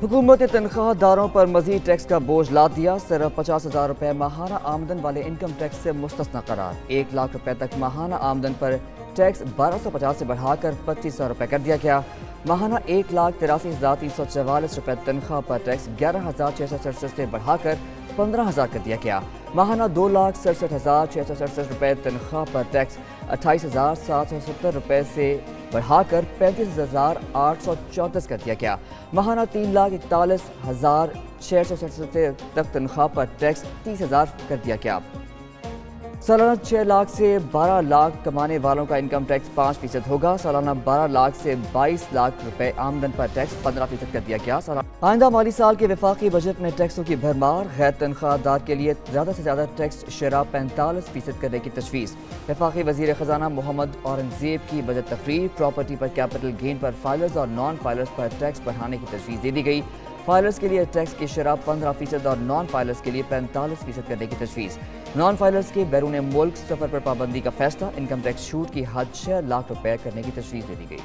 حکومت نے تنخواہ داروں پر مزید ٹیکس کا بوجھ لاد دیا. صرف 50,000 روپے ماہانہ آمدن والے انکم ٹیکس سے مستثنی قرار. 1 لاکھ روپے تک ماہانہ آمدن پر ٹیکس 1250 سے بڑھا کر 2500 روپے کر دیا گیا. ماہانہ 1,83,344 روپے تنخواہ پر ٹیکس 11,667 سے بڑھا کر 15,000 کر دیا گیا. ماہانہ 2,67,667 روپے تنخواہ پر ٹیکس 28,770 روپے سے بڑھا کر 35,834 کر دیا گیا. ماہانہ 3,41,667 تک تنخواہ پر ٹیکس 30,000 کر دیا گیا. سالانہ 6 لاکھ سے 12 لاکھ کمانے والوں کا انکم ٹیکس 5% ہوگا. سالانہ 12 لاکھ سے 22 لاکھ روپے آمدن پر ٹیکس 15% کر دیا گیا. آئندہ مالی سال کے وفاقی بجٹ میں ٹیکسوں کی بھرمار. غیر تنخواہ دار کے لیے زیادہ سے زیادہ ٹیکس شرح 45% کرنے کی تجویز. وفاقی وزیر خزانہ محمد اورنگزیب کی بجٹ تقریر. پراپرٹی پر کیپٹل گین پر فائلرز اور نان فائلرز پر ٹیکس بڑھانے کی تجویز دے دی گئی. فائلرز کے لیے ٹیکس کی شرح 15% اور نان فائلرز کے لیے 45% کرنے کی تجویز. نان فائلرز کے بیرون ملک سفر پر پابندی کا فیصلہ. انکم ٹیکس چھوٹ کی حد 6 لاکھ روپے کرنے کی تجویز دے دی گئی.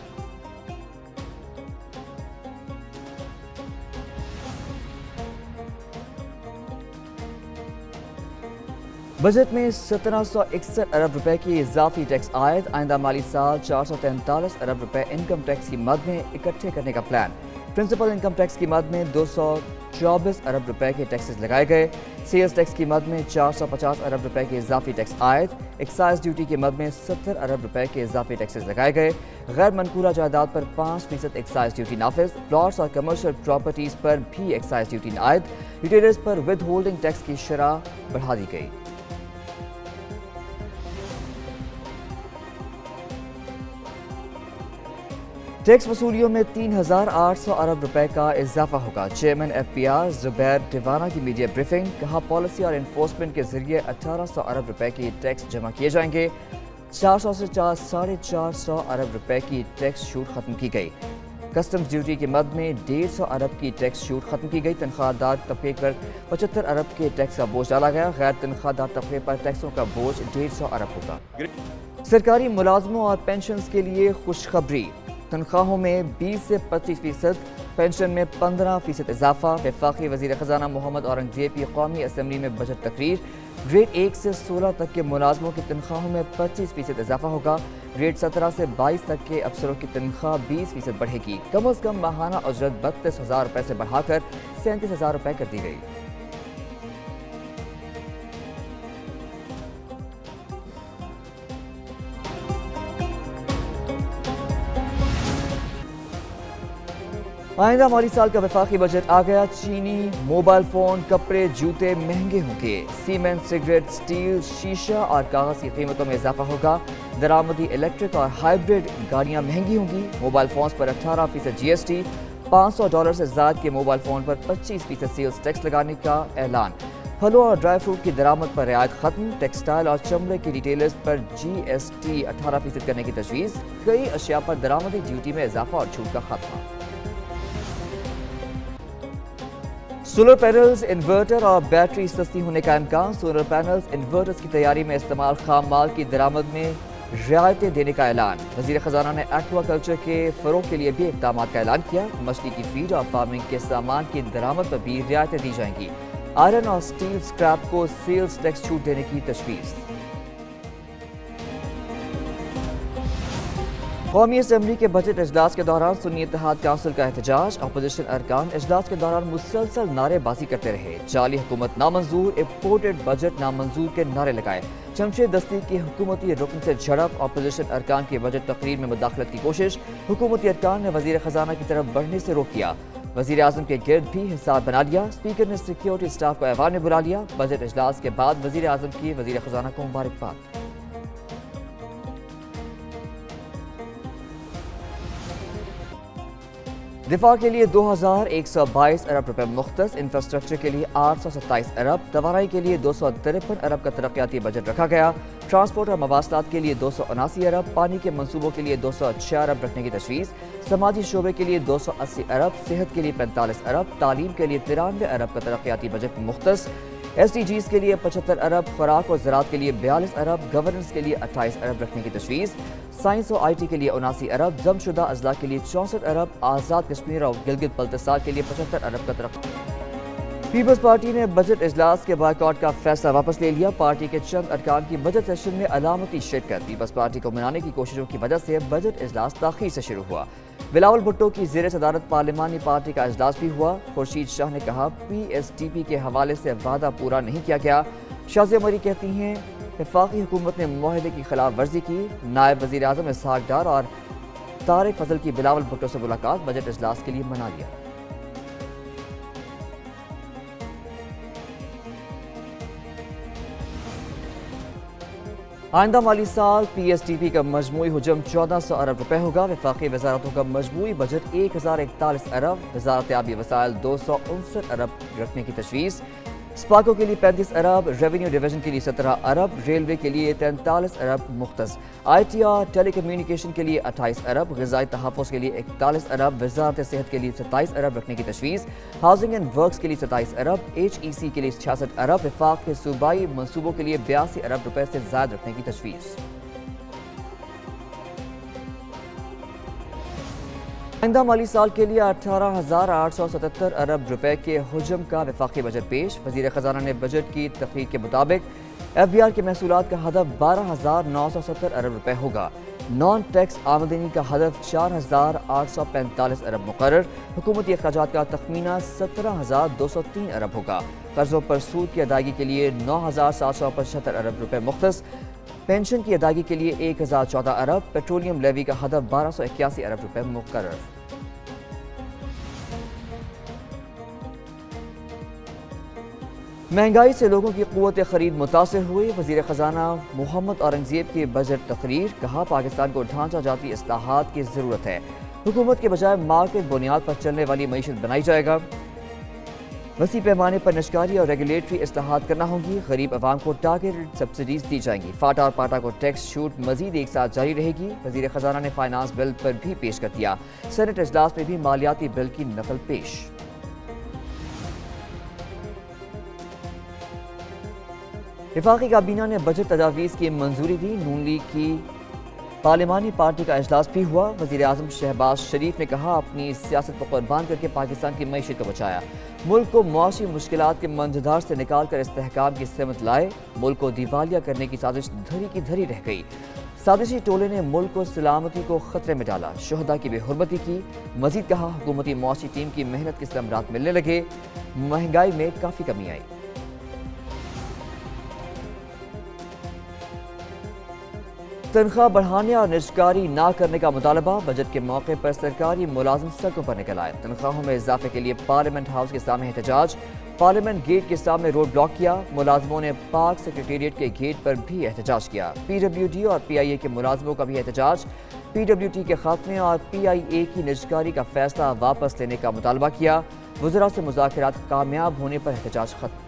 بجٹ میں 1761 ارب روپے کی اضافی ٹیکس عائد. آئندہ مالی سال 443 ارب روپے انکم ٹیکس کی مد میں اکٹھے کرنے کا پلان. پرنسپل انکم ٹیکس کی مد میں 224 ارب روپے کے ٹیکسز لگائے گئے. سیلز ٹیکس کی مد میں 450 ارب روپے کے اضافی ٹیکس عائد. ایکسائز ڈیوٹی کی مد میں 70 ارب روپے کے اضافی ٹیکسز لگائے گئے. غیر منقولہ جائیداد پر 5% ایکسائز ڈیوٹی نافذ. پلاٹس اور کمرشل پراپرٹیز پر بھی ایکسائز ڈیوٹی عائد. ریٹیلرز پر ود ہولڈنگ ٹیکس کی شرح بڑھا دی گئی. ٹیکس وصولیوں میں 3,800 ارب روپے کا اضافہ ہوگا. چیئرمین ایف پی آر زبیر ٹیوانہ کی میڈیا بریفنگ. کہا پالیسی اور انفورسمنٹ کے ذریعے 1,800 ارب روپے کی ٹیکس جمع کیے جائیں گے. 400 سے 450 ارب روپے کی ٹیکس چھوٹ ختم کی گئی. کسٹمز ڈیوٹی کی مد میں 150 ارب کی ٹیکس چھوٹ ختم کی گئی. تنخواہ دار طبقے پر 75 ارب کے ٹیکس کا بوجھ ڈالا گیا. غیر تنخواہ دار طبقے پر ٹیکسوں کا بوجھ 150 ارب ہوگا. سرکاری ملازموں اور پینشنز کے لیے خوشخبری. تنخواہوں میں 20 سے 25%، پینشن میں 15% اضافہ. وفاقی وزیر خزانہ محمد اورنگزیب کی قومی اسمبلی میں بجٹ تقریر. گریڈ 1 سے 16 تک کے ملازموں کی تنخواہوں میں 25% اضافہ ہوگا. گریڈ 17 سے 22 تک کے افسروں کی تنخواہ 20% بڑھے گی. کم از کم ماہانہ اجرت 32,000 روپے سے بڑھا کر 37,000 روپے کر دی گئی. آئندہ مالی سال کا وفاقی بجٹ آ گیا. چینی، موبائل فون، کپڑے، جوتے مہنگے ہوں گے. سیمنٹ، سگریٹ، سٹیل، شیشہ اور کاغذ کی قیمتوں میں اضافہ ہوگا. درآمدی الیکٹرک اور ہائیبرڈ گاڑیاں مہنگی ہوں گی. موبائل فونز پر 18% جی ایس ٹی. $500 سے زائد کے موبائل فون پر 25% سیلز ٹیکس لگانے کا اعلان. پھلوں اور ڈرائی فروٹ کی درآمد پر رعایت ختم. ٹیکسٹائل اور چمڑے کی ریٹیلرز پر جی ایس ٹی 18% کرنے کی تجویز. کئی اشیاء پر درآمدی ڈیوٹی میں اضافہ اور چھوٹ کا خاتمہ. سولر پینلز، انورٹر اور بیٹری سستی ہونے کا امکان. سولر پینلز، انورٹرز کی تیاری میں استعمال خام مال کی درآمد میں رعایتیں دینے کا اعلان. وزیر خزانہ نے ایکوا کلچر کے فروغ کے لیے بھی اقدامات کا اعلان کیا. مچھلی کی فیڈ اور فارمنگ کے سامان کی درآمد پر بھی رعایتیں دی جائیں گی. آئرن اور سٹیل اسکریپ کو سیلز ٹیکس چھوٹ دینے کی تجویز. قومی اسمبلی کے بجٹ اجلاس کے دوران سنی اتحاد کونسل کا احتجاج. اپوزیشن ارکان اجلاس کے دوران مسلسل نعرے بازی کرتے رہے. جعلی حکومت نامنظور، امپورٹڈ بجٹ نامنظور کے نعرے لگائے. جمشید دستی کی حکومتی رکن سے جھڑپ. اپوزیشن ارکان کی بجٹ تقریر میں مداخلت کی کوشش. حکومتی ارکان نے وزیر خزانہ کی طرف بڑھنے سے روک دیا. وزیر اعظم کے گرد بھی حساب بنا لیا. اسپیکر نے سیکیورٹی سٹاف کو ایوان میں بلا لیا. بجٹ اجلاس کے بعد وزیر اعظم کی وزیر خزانہ کو مبارکباد. دفاع کے لیے 2,122 ارب روپے مختص. انفراسٹرکچر کے لیے 827 ارب. توانائی کے لیے 253 ارب کا ترقیاتی بجٹ رکھا گیا. ٹرانسپورٹ اور مواصلات کے لیے 279 ارب. پانی کے منصوبوں کے لیے 206 ارب رکھنے کی تجویز. سماجی شعبے کے لیے 280 ارب. صحت کے لیے 45 ارب. تعلیم کے لیے 93 ارب کا ترقیاتی بجٹ مختص. SDGs کے لیے 75 ارب، خوراک اور زراعت کے لیے 42 ارب، گورننس کے لیے 28 ارب رکھنے کی تجویز، سائنس اور IT کے لیے 79 ارب، ضم شدہ اضلاع کے لیے 64 ارب، آزاد کشمیر اور گلگت بلتستان کے لیے 75 ارب کا ترقی۔ پیپلز پارٹی نے بجٹ اجلاس کے بائیکاٹ کا فیصلہ واپس لے لیا۔ پارٹی کے چند ارکان کی بجٹ سیشن میں علامتی شرکت۔ پیپلز پارٹی کو منانے کی کوششوں کی وجہ سے بجٹ اجلاس تاخیر سے شروع ہوا۔ بلاول بھٹو کی زیر صدارت پارلیمانی پارٹی کا اجلاس بھی ہوا۔ خورشید شاہ نے کہا PSDP کے حوالے سے وعدہ پورا نہیں کیا گیا۔ شازیہ مری کہتی ہیں وفاقی حکومت نے معاہدے کی خلاف ورزی کی۔ نائب وزیر اعظم اسحاق ڈار اور طارق فضل کی بلاول بھٹو سے ملاقات، بجٹ اجلاس کے لیے منا لیا۔ آئندہ مالی سال PSDP کا مجموعی حجم 1400 ارب روپے ہوگا۔ وفاقی وزارتوں کا مجموعی بجٹ 1041 ارب، وزارت آبی وسائل 259 ارب رکھنے کی تجویز، اسپاکو کے لیے 35 ارب، ریونیو ڈویژن کے لیے 17 ارب، ریلوے کے لیے 43 ارب مختص، IT اور ٹیلی کمیونیکیشن کے لیے 28 ارب، غذائی تحفظ کے لیے 41 ارب، وزارت صحت کے لیے 27 ارب رکھنے کی تجویز، ہاؤسنگ اینڈ ورکس کے لیے 27 ارب، HEC کے لیے 66 ارب، وفاق کے صوبائی منصوبوں کے لیے 82 ارب روپے سے زائد رکھنے کی تجویز۔ آئندہ مالی سال کے لیے 18,877 ارب روپے کے حجم کا وفاقی بجٹ پیش۔ وزیر خزانہ نے بجٹ کی تقریر کے مطابق FBR کے محصولات کا ہدف 12,970 ارب روپے ہوگا۔ نان ٹیکس آمدنی کا ہدف 4,845 ارب مقرر۔ حکومتی اخراجات کا تخمینہ 17,203 ارب ہوگا۔ قرضوں پر سود کی ادائیگی کے لیے 9,775 ارب روپے مختص، پینشن کی ادائیگی کے لیے 1,014 ارب، پیٹرولیم لیوی کا ہدف 1,281 ارب روپے مقرر۔ مہنگائی سے لوگوں کی قوت خرید متاثر ہوئی۔ وزیر خزانہ محمد اورنگزیب کی بجٹ تقریر، کہا پاکستان کو ڈھانچہ جاتی اصلاحات کی ضرورت ہے۔ حکومت کے بجائے مارکیٹ بنیاد پر چلنے والی معیشت بنائی جائے گا۔ وسیع پیمانے پر نجکاری اور ریگولیٹری اصلاحات کرنا ہوں گی۔ غریب عوام کو ٹارگیٹڈ سبسڈیز دی جائیں گی۔ فاٹا اور پاٹا کو ٹیکس چھوٹ مزید ایک ساتھ جاری رہے گی۔ وزیر خزانہ نے فائنانس بل پر بھی پیش کر دیا۔ سینٹ اجلاس میں بھی مالیاتی بل کی نقل پیش۔ وفاقی کابینہ نے بجٹ تجاویز کی منظوری دی۔ نون لیگ کی پارلیمانی پارٹی کا اجلاس بھی ہوا۔ وزیر اعظم شہباز شریف نے کہا اپنی سیاست کو قربان کر کے پاکستان کی معیشت کو بچایا، ملک کو معاشی مشکلات کے منجدار سے نکال کر استحکام کی سمت لائے۔ ملک کو دیوالیہ کرنے کی سازش دھری کی دھری رہ گئی۔ سازشی ٹولے نے ملک کو سلامتی کو خطرے میں ڈالا، شہداء کی بے حرمتی کی۔ مزید کہا حکومتی معاشی ٹیم کی محنت کے ثمرات ملنے لگے، مہنگائی میں کافی کمی آئی۔ تنخواہ بڑھانے اور نجکاری نہ کرنے کا مطالبہ، بجٹ کے موقع پر سرکاری ملازم سڑکوں پر نکل آئے۔ تنخواہوں میں اضافے کے لیے پارلیمنٹ ہاؤس کے سامنے احتجاج، پارلیمنٹ گیٹ کے سامنے روڈ بلاک کیا۔ ملازموں نے پاک سیکریٹریٹ کے گیٹ پر بھی احتجاج کیا۔ PWD اور PIA کے ملازموں کا بھی احتجاج، PWD کے خاتمے اور PIA کی نجکاری کا فیصلہ واپس لینے کا مطالبہ کیا۔ وزراء سے مذاکرات کامیاب ہونے پر احتجاج ختم۔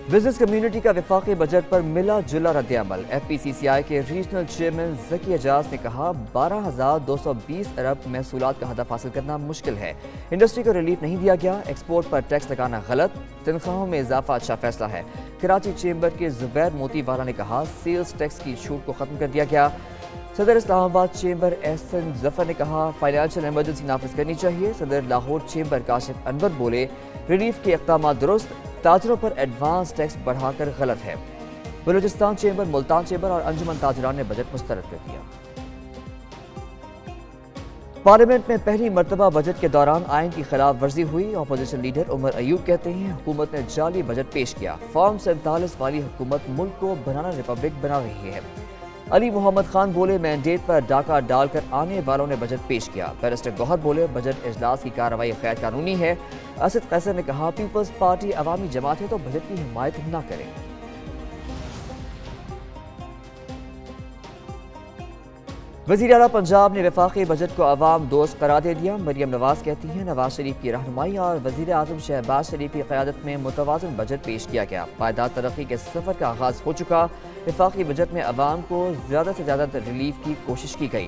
بزنس کمیونٹی کا وفاقی بجٹ پر ملا جلا رد عمل۔ FPCCI کے ریجنل چیئرمین ذکی اعجاز نے کہا 12,220 ارب محصولات کا ہدف حاصل کرنا مشکل ہے، انڈسٹری کو ریلیف نہیں دیا گیا، ایکسپورٹ پر ٹیکس لگانا غلط، تنخواہوں میں اضافہ اچھا فیصلہ ہے۔ کراچی چیمبر کے زبیر موتی والا نے کہا سیلز ٹیکس کی چھوٹ کو ختم کر دیا گیا۔ صدر اسلام آباد چیمبر احسن ظفر نے کہا فائنینشیل ایمرجنسی نافذ کرنی چاہیے۔ صدر لاہور چیمبر کاشف انور بولے ریلیف کے اقدامات درست، تاجروں پر ایڈوانس ٹیکس بڑھا کر غلط ہے۔ بلوچستان چیمبر، ملتان چیمبر اور انجمن تاجران نے بجٹ مسترد کر دیا۔ پارلیمنٹ میں پہلی مرتبہ بجٹ کے دوران آئین کی خلاف ورزی ہوئی۔ اپوزیشن لیڈر عمر ایوب کہتے ہیں حکومت نے جعلی بجٹ پیش کیا، فارم 47 والی حکومت ملک کو بنانا ریپبلک بنا رہی ہے۔ علی محمد خان بولے مینڈیٹ پر ڈاکہ ڈال کر آنے والوں نے بجٹ پیش کیا۔ بیرسٹر گوہر بولے بجٹ اجلاس کی کارروائی غیر قانونی ہے۔ اسد قیصر نے کہا پیپلز پارٹی عوامی جماعت ہے تو بجٹ کی حمایت نہ کرے۔ وزیر اعلیٰ پنجاب نے وفاقی بجٹ کو عوام دوست قرار دے دیا۔ مریم نواز کہتی ہیں نواز شریف کی رہنمائی اور وزیر اعظم شہباز شریف کی قیادت میں متوازن بجٹ پیش کیا گیا، پائیدار ترقی کے سفر کا آغاز ہو چکا۔ وفاقی بجٹ میں عوام کو زیادہ سے زیادہ ریلیف کی کوشش کی گئی۔